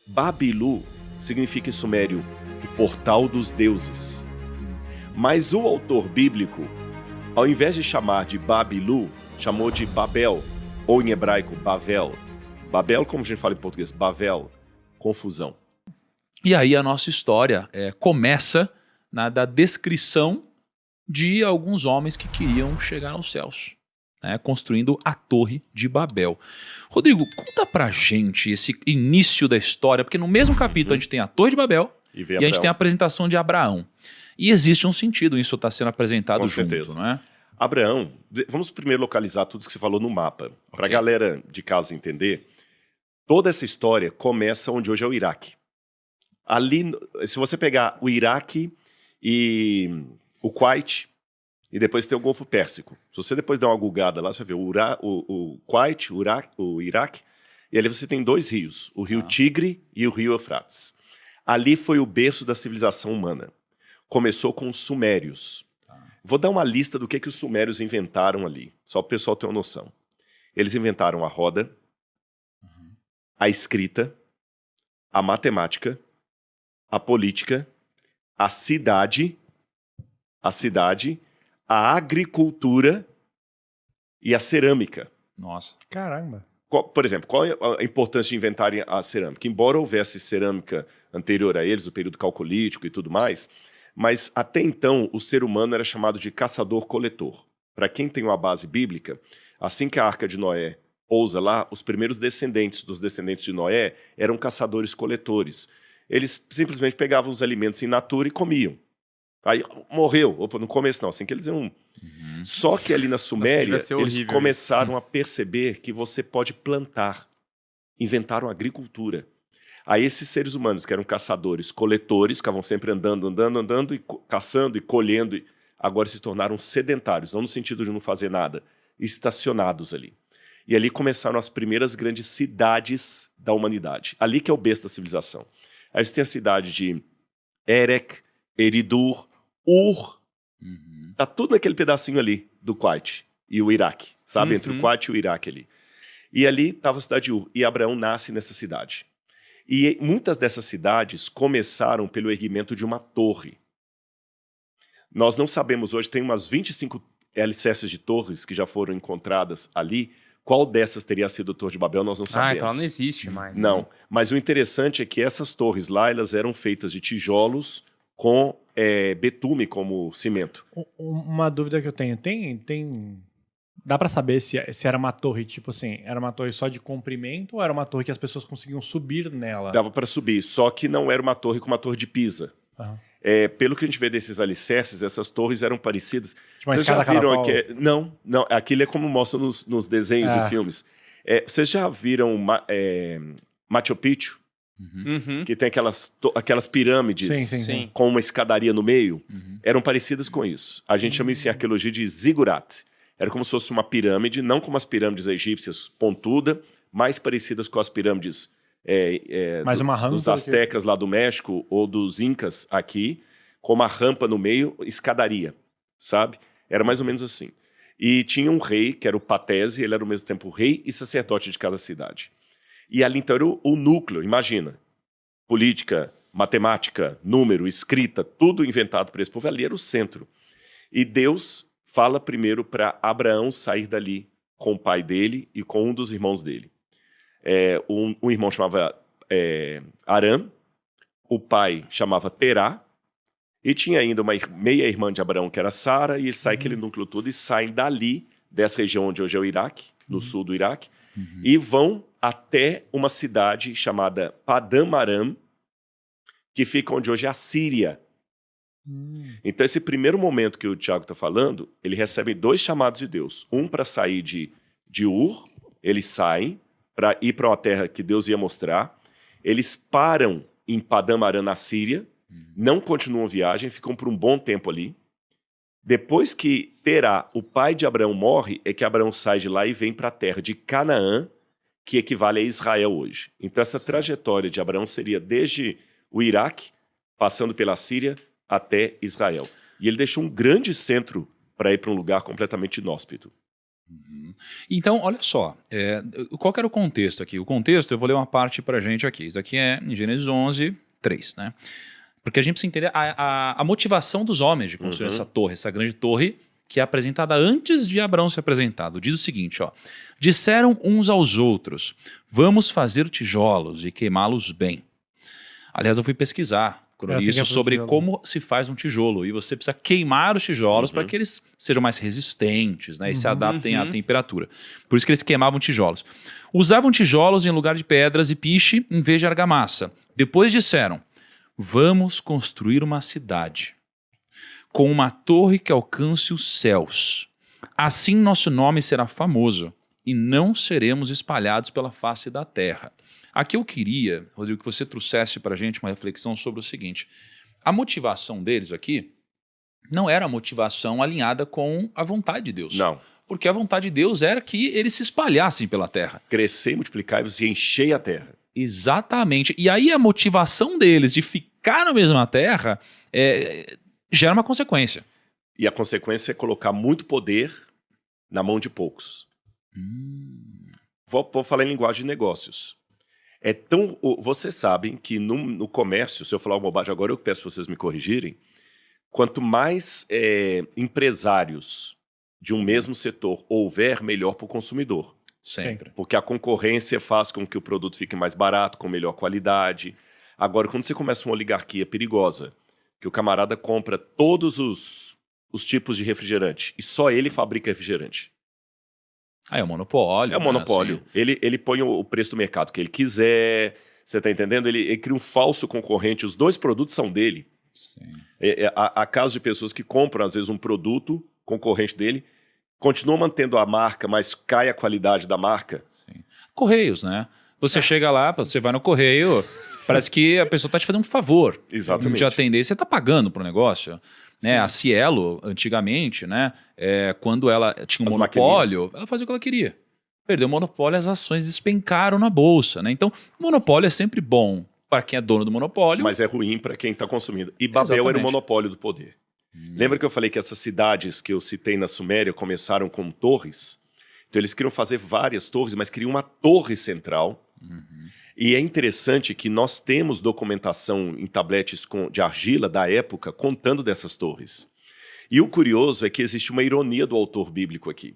Babilu significa em sumério o portal dos deuses. Mas o autor bíblico, ao invés de chamar de Babilu, chamou de Babel, ou em hebraico, Bavel. Babel, como a gente fala em português, Bavel, confusão. E aí a nossa história começa da descrição de alguns homens que queriam chegar aos céus, né, construindo a Torre de Babel. Rodrigo, conta pra gente esse início da história, porque no mesmo capítulo a gente tem a Torre de Babel e a gente tem a apresentação de Abraão. E existe um sentido, isso está sendo apresentado Com junto, certeza. não é? Abraão, vamos primeiro localizar tudo que você falou no mapa. Para a galera de casa entender, toda essa história começa onde hoje é o Iraque. Ali, se você pegar o Iraque e o Kuwait, e depois tem o Golfo Pérsico. Se você depois der uma googada lá, você vai ver o Kuwait, o Iraque, e ali você tem dois rios, o rio Tigre e o rio Eufrates. Ali foi o berço da civilização humana. Começou com os sumérios. Vou dar uma lista do que os sumérios inventaram ali, só para o pessoal ter uma noção. Eles inventaram a roda, a escrita, a matemática, a política, a cidade, a agricultura e a cerâmica. Nossa. Caramba. Por exemplo, qual é a importância de inventarem a cerâmica? Embora houvesse cerâmica anterior a eles, do período calcolítico e tudo mais, mas até então o ser humano era chamado de caçador-coletor. Para quem tem uma base bíblica, assim que a Arca de Noé pousa lá, os primeiros descendentes dos descendentes de Noé eram caçadores-coletores. Eles simplesmente pegavam os alimentos in natura e comiam. Aí morreu, opa, no começo não, assim que eles iam... Só que ali na Suméria, eles começaram a perceber que você pode plantar. Inventaram agricultura. Aí esses seres humanos que eram caçadores, coletores, ficavam sempre andando, e caçando e colhendo, agora se tornaram sedentários, não no sentido de não fazer nada, estacionados ali. E ali começaram as primeiras grandes cidades da humanidade. Ali que é o berço da civilização. Aí você tem a cidade de Erech, Eridur, Ur. Tá tudo naquele pedacinho ali do Kuwait e o Iraque, sabe? Entre o Kuwait e o Iraque ali. E ali estava a cidade de Ur. E Abraão nasce nessa cidade. E muitas dessas cidades começaram pelo erguimento de uma torre. Nós não sabemos hoje, tem umas 25 alicerces de torres que já foram encontradas ali. Qual dessas teria sido a Torre de Babel, nós não sabemos. Então ela não existe mais. Não, mas o interessante é que essas torres lá, elas eram feitas de tijolos com betume como cimento. Uma dúvida que eu tenho, dá pra saber se era uma torre, tipo assim, era uma torre só de comprimento ou era uma torre que as pessoas conseguiam subir nela? Dava para subir, só que não era uma torre como a Torre de Pisa. Pelo que a gente vê desses alicerces, essas torres eram parecidas. Tipo, vocês já viram aqui? Não, aquilo é como mostra nos desenhos e filmes. Vocês já viram Machu Picchu? Que tem aquelas pirâmides sim. com uma escadaria no meio? Eram parecidas com isso. A gente chama isso em arqueologia de zigurat. Era como se fosse uma pirâmide, não como as pirâmides egípcias pontuda, mais parecidas com as pirâmides dos astecas lá do México ou dos incas aqui, com uma rampa no meio, escadaria, sabe? Era mais ou menos assim. E tinha um rei, que era o Patese, ele era ao mesmo tempo rei e sacerdote de cada cidade. E ali então era o núcleo, imagina. Política, matemática, número, escrita, tudo inventado por esse povo, ali era o centro. E Deus fala primeiro para Abraão sair dali com o pai dele e com um dos irmãos dele. Um irmão chamava Aram, o pai chamava Terá, e tinha ainda uma meia-irmã de Abraão, que era Sara, e ele sai aquele núcleo todo e saem dali, dessa região onde hoje é o Iraque, no sul do Iraque, e vão até uma cidade chamada Padam Aram, que fica onde hoje é a Síria. Então esse primeiro momento que o Tiago está falando, ele recebe dois chamados de Deus. Um para sair de Ur, eles saem para ir para uma terra que Deus ia mostrar. Eles param em Padam Aram, na Síria, não continuam a viagem, ficam por um bom tempo ali. Depois que Terá, o pai de Abraão, morre, é que Abraão sai de lá e vem para a terra de Canaã, que equivale a Israel hoje. Então essa trajetória de Abraão seria desde o Iraque, passando pela Síria, até Israel. E ele deixou um grande centro para ir para um lugar completamente inóspito. Então, olha só, qual que era o contexto aqui? O contexto, eu vou ler uma parte pra gente aqui. Isso aqui é em Gênesis 11, 3, né? Porque a gente precisa entender a motivação dos homens de construir essa torre, essa grande torre, que é apresentada antes de Abraão ser apresentado. Diz o seguinte, ó. Disseram uns aos outros, vamos fazer tijolos e queimá-los bem. Aliás, eu fui pesquisar isso sobre como se faz um tijolo. E você precisa queimar os tijolos para que eles sejam mais resistentes, né, e se adaptem à temperatura. Por isso que eles queimavam tijolos. Usavam tijolos em lugar de pedras e piche em vez de argamassa. Depois disseram, vamos construir uma cidade com uma torre que alcance os céus. Assim nosso nome será famoso e não seremos espalhados pela face da terra. Aqui eu queria, Rodrigo, que você trouxesse para a gente uma reflexão sobre o seguinte. A motivação deles aqui não era a motivação alinhada com a vontade de Deus. Não. Porque a vontade de Deus era que eles se espalhassem pela terra. Crescer, multiplicar e encher a terra. Exatamente. E aí a motivação deles de ficar na mesma terra gera uma consequência. E a consequência é colocar muito poder na mão de poucos. Vou falar em linguagem de negócios. Vocês sabem que no comércio, se eu falar uma bobagem agora, eu peço para vocês me corrigirem, quanto mais empresários de um mesmo setor houver, melhor para o consumidor. Sempre. Porque a concorrência faz com que o produto fique mais barato, com melhor qualidade. Agora, quando você começa uma oligarquia perigosa, que o camarada compra todos os tipos de refrigerante e só ele fabrica refrigerante. É um monopólio. É um monopólio. Assim. Ele põe o preço do mercado que ele quiser. Você está entendendo? Ele cria um falso concorrente. Os dois produtos são dele. Sim. Há casos de pessoas que compram, às vezes, um produto concorrente dele, continuam mantendo a marca, mas cai a qualidade da marca. Sim. Correios, né? Você chega lá, você vai no correio, parece que a pessoa está te fazendo um favor. Exatamente. De atender, você está pagando pro negócio. Né? A Cielo, antigamente, né? Quando ela tinha um monopólio, ela fazia o que ela queria. Perdeu o monopólio, as ações despencaram na bolsa. Né? Então, o monopólio é sempre bom para quem é dono do monopólio. Mas é ruim para quem está consumindo. E Babel era o monopólio do poder. Lembra que eu falei que essas cidades que eu citei na Suméria começaram com torres? Então eles queriam fazer várias torres, mas queriam uma torre central. E é interessante que nós temos documentação em tabletes de argila da época contando dessas torres. E o curioso é que existe uma ironia do autor bíblico aqui.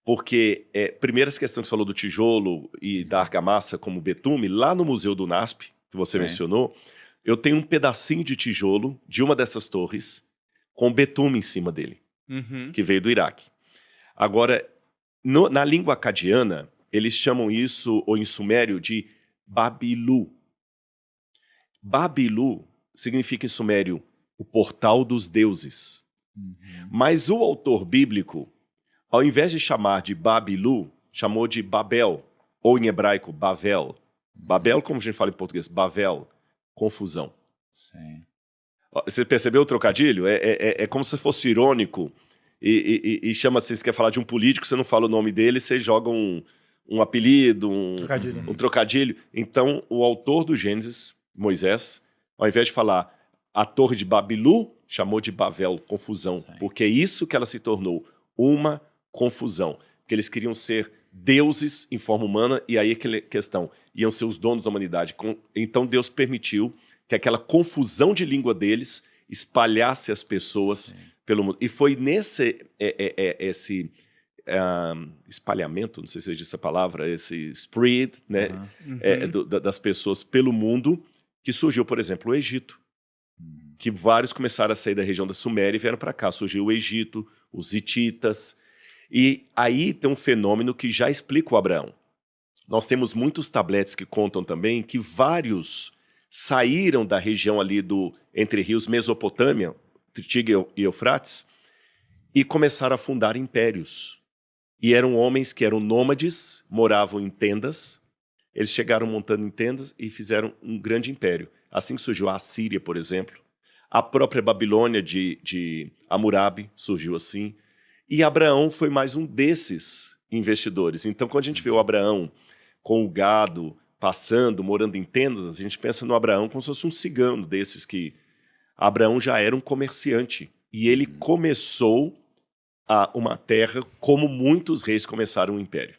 Porque, primeiro essa questão que você falou do tijolo e da argamassa como betume, lá no Museu do NASP, que você mencionou, eu tenho um pedacinho de tijolo de uma dessas torres com betume em cima dele, que veio do Iraque. Agora, na língua acadiana, eles chamam isso, ou em sumério, de Babilu. Babilu significa em sumério o portal dos deuses. Mas o autor bíblico, ao invés de chamar de Babilu, chamou de Babel, ou em hebraico, Bavel. Babel, como a gente fala em português, Bavel, confusão. Sim. Você percebeu o trocadilho? É como se fosse irônico e chama-se, você quer falar de um político, você não fala o nome dele, você joga um apelido, um trocadilho. Então, o autor do Gênesis, Moisés, ao invés de falar a torre de Babilu, chamou de Bavel, confusão. Sim. Porque é isso que ela se tornou, uma confusão. Porque eles queriam ser deuses em forma humana, e aí aquela questão, iam ser os donos da humanidade. Então Deus permitiu que aquela confusão de língua deles espalhasse as pessoas pelo mundo. E foi nesse espalhamento, não sei se existe essa palavra, esse spread, né, das pessoas pelo mundo, que surgiu, por exemplo, o Egito. Que vários começaram a sair da região da Suméria e vieram para cá. Surgiu o Egito, os hititas. E aí tem um fenômeno que já explica o Abraão. Nós temos muitos tabletes que contam também que vários saíram da região ali entre rios Mesopotâmia, Tigre e Eufrates, e começaram a fundar impérios. E eram homens que eram nômades, moravam em tendas. Eles chegaram montando em tendas e fizeram um grande império. Assim que surgiu a Assíria, por exemplo. A própria Babilônia de Hammurabi surgiu assim. E Abraão foi mais um desses investidores. Então, quando a gente vê o Abraão com o gado, passando, morando em tendas, a gente pensa no Abraão como se fosse um cigano desses que... Abraão já era um comerciante. E ele começou a uma terra como muitos reis começaram o império.